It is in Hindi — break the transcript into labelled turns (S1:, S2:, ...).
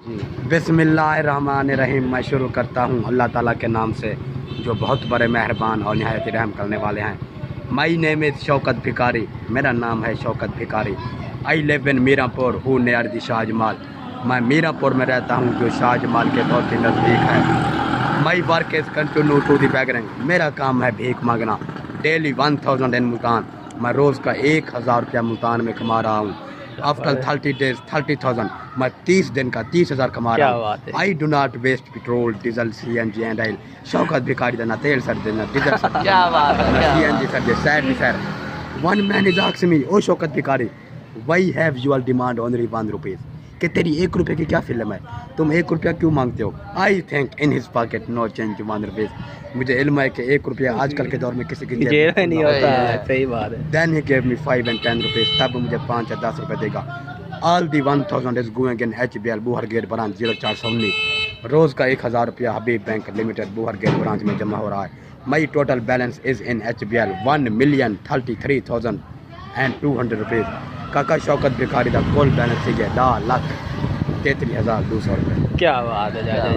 S1: बिस्मिल्लाहिर्रहमानिर्रहीम। मैं शुरू करता हूँ अल्लाह ताला के नाम से जो बहुत बड़े मेहरबान और निहायत रहम करने वाले हैं। माई नेम इज़ शौकत भिकारी, मेरा नाम है Shaukat Bhikari. I live in Mirapur who near the Shahjamal. मैं मीरापुर में रहता हूँ जो शाहजमाल के बहुत ही नज़दीक है। My work is continue to the begging, मेरा काम है भीख मांगना। डेली 1000 इन मुल्तान, मैं रोज़ का 1000 रुपया मुल्तान में कमा रहा हूँ। आफ्टर 30 डेज 30,000, मैं 30 दिन का 30,000 कमा रहा हूँ। I do not waste petrol, diesel, CNG and oil. Shaukat Bhikhari देना तेल सर देना डीजल सर
S2: क्या बात है,
S1: CNG sir they said sir. One man is asked me, O Shaukat भिखारी, why have your demand only 1 rupees, कि तेरी 1 रुपये की क्या फिल्म है, तुम 1 रुपया क्यों मांगते हो? I think in his pocket no change 1 rupees. मुझे इल्म है कि 1 रुपया आजकल के दौर में किसी की
S2: जेब में नहीं होता है। सही बात है।
S1: Then he gave me 5 and 10 rupees, तब मुझे 5 या 10 रुपये देगा। All the 1000 is going in HBL Bohar gate branch 0419। रोज़ का 1000 रुपया Habib bank limited Bohar gate branch में जमा हो रहा है। My total balance is in HBL 1,33,200 rupees. काका शौकत भिखारी का कुल बैलेंस है 10,33,200 रुपये।
S2: क्या बात है चाचा जी।